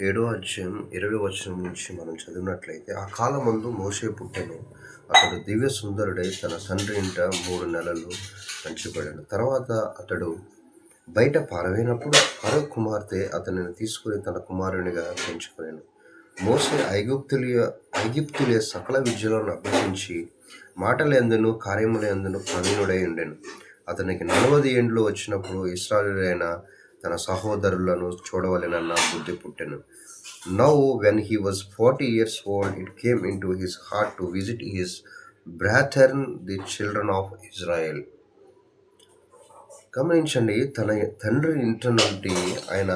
7వ అధ్యాయం 20వ వచనం నుంచి మనం చదివినట్లయితే, ఆ కాలమందు మోషే పుట్టెను. అతడు దివ్య సుందరుడై తన తండ్రి ఇంట 3 నెలలు పెంచబడాడు. తర్వాత అతడు బయట పారవేనప్పుడు ఫరో కుమార్తె అతనిని తీసుకుని తన కుమారునిగా పెంచుకొనెను. మోషే ఐగుప్తులే సకల విద్యలను అభ్యసించి మాటలందును కార్యములందును ప్రవీణుడై ఉండెను. అతనికి 40 ఏండ్లు వచ్చినప్పుడు ఇశ్రాయేలీయులైన తన సహోదరులను చూడవలెనన్న బుద్ధి పుట్టెను. Now when he was 40 years old, it came into his heart to visit his brethren, the children of Israel. గమనించండి, తన తండ్రి ఇంట నుండి ఆయన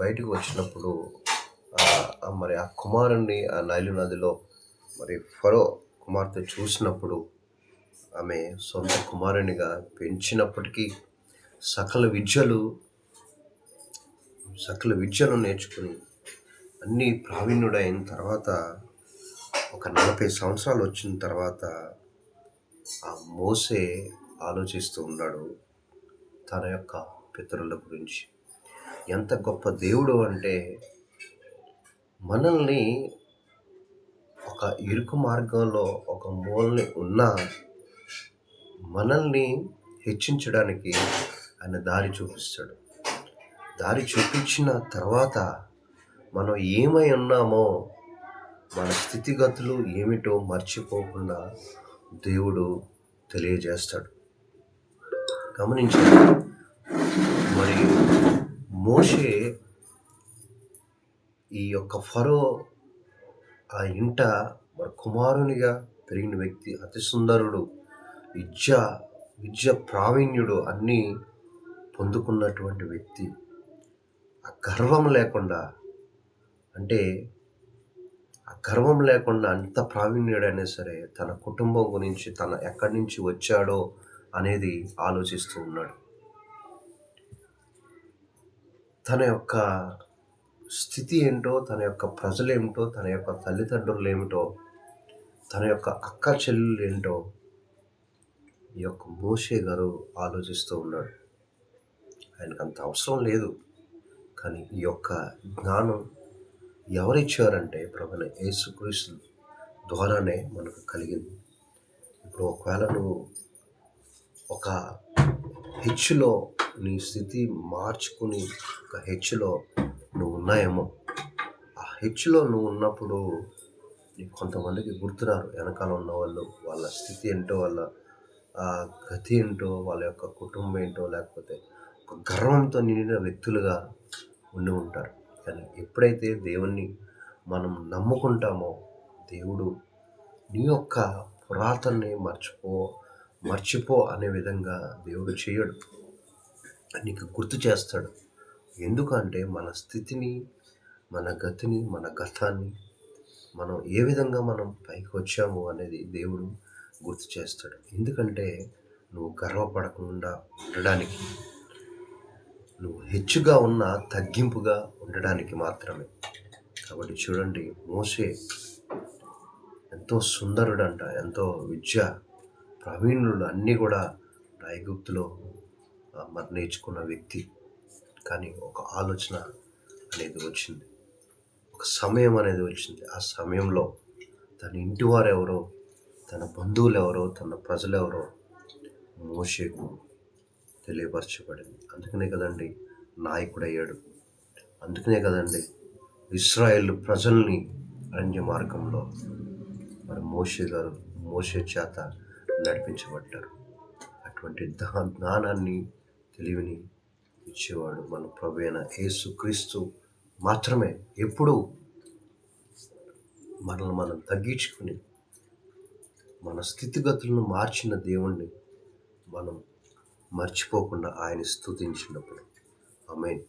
బయటకు వచ్చినప్పుడు ఆ కుమారుణ్ణి ఆ నైలు నదిలో ఫరో కుమార్తె చూసినప్పుడు ఆమె సొంత కుమారునిగా పెంచినప్పటికీ సకల విద్యలు నేర్చుకుని అన్ని ప్రావీణ్యుడైన తర్వాత ఒక 40 సంవత్సరాలు వచ్చిన తర్వాత ఆ మోసే ఆలోచిస్తూ ఉన్నాడు తన యొక్క పితరుల గురించి. ఎంత గొప్ప దేవుడు అంటే, మనల్ని ఒక ఇరుకు మార్గంలో ఒక మూలని ఉన్న మనల్ని హెచ్చించడానికి ఆయన దారి చూపిస్తాడు. దారి చూపించిన తర్వాత మనం ఏమై ఉన్నామో, మన స్థితిగతులు ఏమిటో మర్చిపోకుండా దేవుడు తెలియజేస్తాడు. గమనించండి, మోషే ఈ యొక్క ఫరో ఆ ఇంట కుమారునిగా పెరిగిన వ్యక్తి, అతి సుందరుడు, విద్య ప్రావీణ్యుడు, అన్నీ పొందుకున్నటువంటి వ్యక్తి. ఆ గర్వం లేకుండా అంత ప్రావీణ్యుడైనా సరే తన కుటుంబం గురించి, తన ఎక్కడి నుంచి వచ్చాడో అనేది ఆలోచిస్తూ ఉన్నాడు. తన యొక్క స్థితి ఏంటో, తన యొక్క ప్రజలేమిటో, తన యొక్క తల్లిదండ్రులు ఏమిటో, తన యొక్క అక్క చెల్లెలు ఏంటో ఈ యొక్క మోషే గారు ఆలోచిస్తూ ఉన్నాడు. ఆయనకు అంత అవసరం లేదు, కానీ ఈ యొక్క జ్ఞానం ఎవరిచ్చారంటే ప్రభువైన యేసుక్రీస్తు ద్వారానే మనకు కలిగింది. ఇప్పుడు ఒకవేళ నువ్వు ఒక హెచ్చులో నీ స్థితి మార్చుకుని ఒక హెచ్చులో నువ్వు ఉన్నాయేమో, ఆ హెచ్చులో నువ్వు ఉన్నప్పుడు నీకు కొంతమందికి గుర్తురారు. వెనకాల ఉన్న వాళ్ళు, వాళ్ళ స్థితి ఏంటో, వాళ్ళ గతి ఏంటో, వాళ్ళ యొక్క కుటుంబం ఏంటో, లేకపోతే ఒక గర్వంతో నిండిన వ్యక్తులుగా ఉండి ఉంటారు. కానీ ఎప్పుడైతే దేవుణ్ణి మనం నమ్ముకుంటామో, దేవుడు నీ యొక్క పురాతనని మర్చిపో అనే విధంగా దేవుడు చేయడు, నీకు గుర్తు చేస్తాడు. ఎందుకంటే మన స్థితిని, మన గతిని, మన గతాన్ని, మనం ఏ విధంగా మనం పైకి వచ్చాము అనేది దేవుడు గుర్తు చేస్తాడు. ఎందుకంటే నువ్వు గర్వపడకుండా ఉండడానికి, నువ్వు హెచ్చుగా ఉన్న తగ్గింపుగా ఉండడానికి మాత్రమే. కాబట్టి చూడండి, మోషే ఎంతో సుందరుడంట, ఎంతో విద్య ప్రవీణుడు, అన్నీ కూడా ఐగుప్తులో నేర్చుకున్న వ్యక్తి. కానీ ఒక ఆలోచన అనేది వచ్చింది, ఒక సమయం అనేది వచ్చింది. ఆ సమయంలో తన ఇంటి వారు ఎవరో, తన బంధువులు ఎవరో, తన ప్రజలు ఎవరో మోషేకు తెలియపరచబడింది. అందుకనే కదండి నాయకుడయ్యాడు. అందుకనే కదండి ఇశ్రాయేలు ప్రజల్ని అరణ్య మార్గంలో మోషే చేత నడిపించబడ్డారు. అటువంటి జ్ఞానాన్ని, తెలివిని ఇచ్చేవాడు మన ప్రభువైన యేసుక్రీస్తు మాత్రమే. ఎప్పుడు మనల్ని మనం తగ్గించుకుని మన స్థితిగతులను మార్చిన దేవుణ్ణి మనం మర్చిపోకుండా ఆయన స్తుతించినప్పుడు. ఆమేన్.